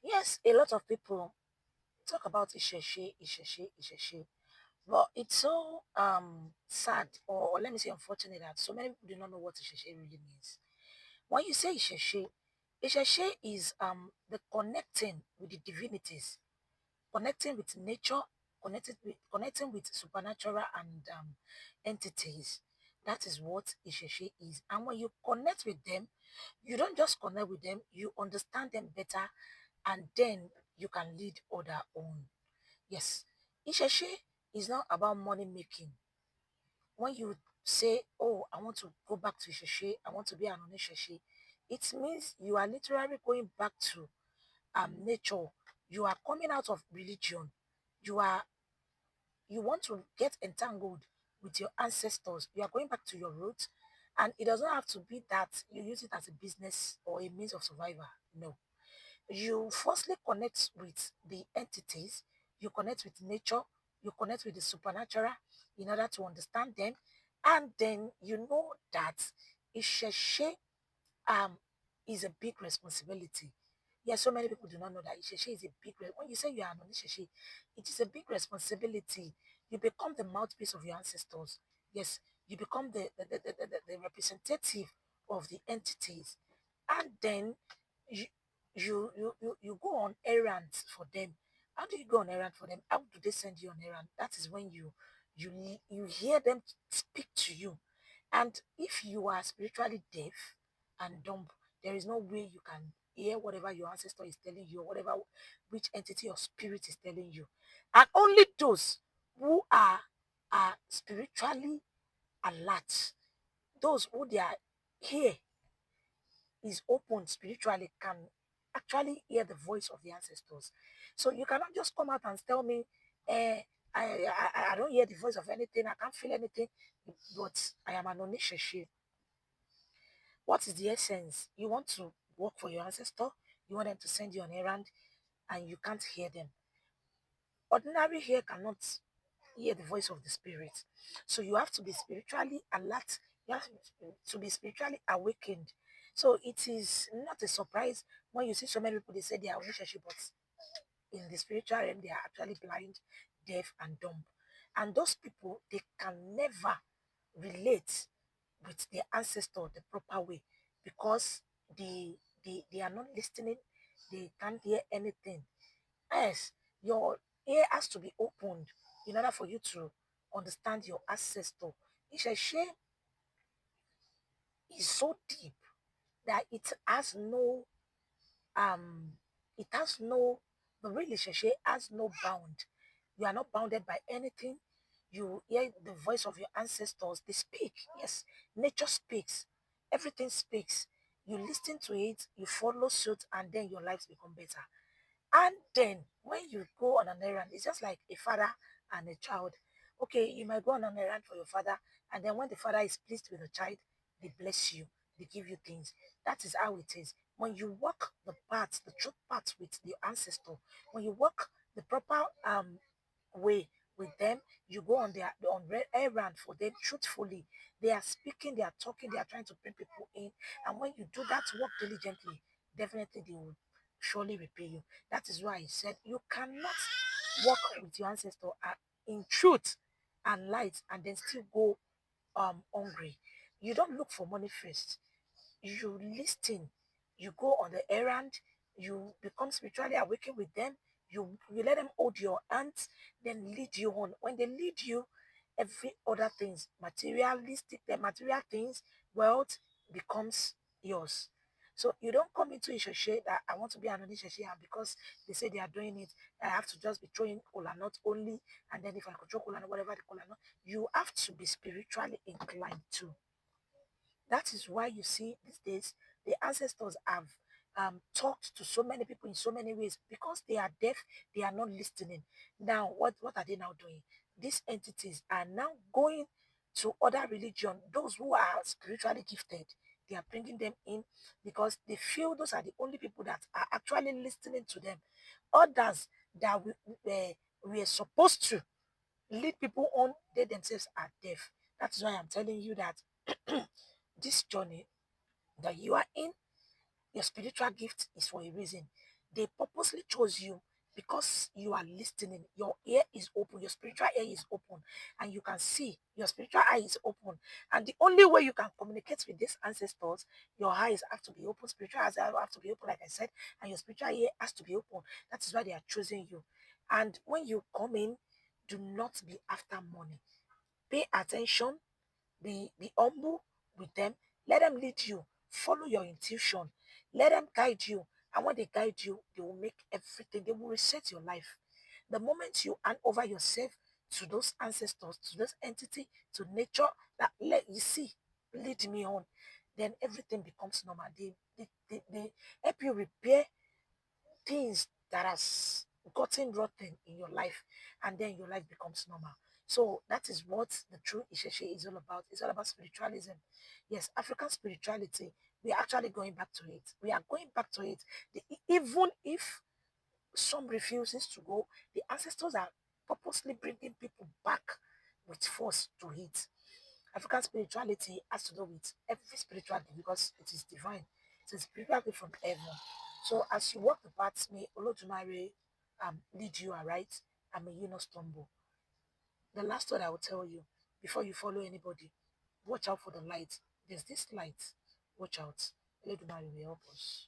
Yes, a lot of people talk about Isheshe, Isheshe, Isheshe. But it's so sad, or let me say unfortunate, that so many people do not know what Isheshe really means. When you say Isheshe, Isheshe is the connecting with the divinities, connecting with nature, connecting with supernatural and entities. That is what Isheshe is. And when you connect with them, you don't just connect with them, you understand them better, and then you can lead other on. Yes, Isheshe is not about money making. When you say, "Oh, I want to go back to Isheshe, I want to be an Onisheshe," it means you are literally going back to nature. You are coming out of religion. You are you want to get entangled with your ancestors. You are going back to your roots, and it doesn't have to be that you use it as a business or a means of survival. No, you firstly connect with the entities, you connect with nature, you connect with the supernatural in order to understand them, and then you know that Isheshe um is a big responsibility. Yes, so many people do not know that Isheshe is a when you say you are an Isheshe, it is a big responsibility. You become the mouthpiece of your ancestors. Yes, you become the representative of the entities. And then you, you go on errands for them. How do you go on errand for them? How do they send you on errand? That is when you hear them speak to you. And if you are spiritually deaf and dumb, there is no way you can hear whatever your ancestor is telling you, or whatever which entity or spirit is telling you. And only those who are spiritually alert, those who their ear is open spiritually, can actually hear the voice of the ancestors. So you cannot just come out and tell me, eh, I don't hear the voice of anything, I can't feel anything, but I am an Onisheshi. What is the essence? You want to work for your ancestor, you want them to send you on errand, and you can't hear them. Ordinary ear cannot hear the voice of the spirit. So you have to be spiritually alert, you have to be spiritually awakened. So it is not a surprise when you see so many people, they say they are Onisheshi, but in the spiritual realm, they are actually blind, deaf, and dumb. And those people, they can never relate with their ancestor the proper way, because they are not listening, they can't hear anything. Yes, your ear has to be opened in order for you to understand your ancestor. Isheshe is so deep that um it has no the relationship has no bound. You are not bounded by anything. You hear the voice of your ancestors, they speak. Yes, nature speaks, everything speaks. You listen to it, you follow suit, and then your lives become better. And then when you go on an errand, it's just like a father and a child. Okay, you might go on an errand for your father, and then when the father is pleased with the child, they bless you, they give you things. That is how it is. When you walk the path, the truth path with your ancestor, when you walk the proper way with them, you go on their errand for them truthfully. They are speaking, they are talking, they are trying to bring people in. And when you do that work diligently, definitely they will surely repay you. That is why I said you cannot walk with your ancestor in truth and light and then still go hungry. You don't look for money first, you listen, you go on the errand, you become spiritually awakened with them, you let them hold your hands, then lead you on. When they lead you, every other things, materialistic, the material things, wealth becomes yours. So you don't come into Isheshe that I want to be an Isheshe, and because they say they are doing it, I have to just be throwing kola nut only, and then if I control kola nut, whatever the kola nut, you have to be spiritually inclined too. That is why you see these days the ancestors have talked to so many people in so many ways, because they are deaf, they are not listening. Now, what are they now doing? These entities are now going to other religion, those who are spiritually gifted. They are bringing them in because they feel those are the only people that are actually listening to them. Others that we are supposed to lead people on, they themselves are deaf. That's why I'm telling you that this journey that you are in, your spiritual gift is for a reason. They purposely chose you because you are listening. Your ear is open, your spiritual ear is open, and you can see your spiritual eye is open. And the only way you can communicate with these ancestors, your eyes have to be open, spiritual eyes have to be open, like I said, and your spiritual ear has to be open. That is why they are choosing you. And when you come in, do not be after money. Pay attention, be humble with them. Let them lead you. Follow your intuition. Let them guide you. And when they guide you, they will make everything, they will reset your life. The moment you hand over yourself to those ancestors, to this entity, to nature, that let you see, lead me on, then everything becomes normal. They help you repair things that has gotten rotten in your life, and then your life becomes normal. So that is what the true Isheshe is all about. It's all about spiritualism. Yes, African spirituality. We are actually going back to it. We are going back to it. Even if some refuses to go, the ancestors are purposely bringing people back with force to it. African spirituality has to do with every spirituality because it is divine. It is spirituality from heaven. So as you walk the paths, may Olodumare lead you aright, and may you not stumble. The last word I will tell you before you follow anybody, watch out for the light. There's this light. Watch out. Olodumare will help us.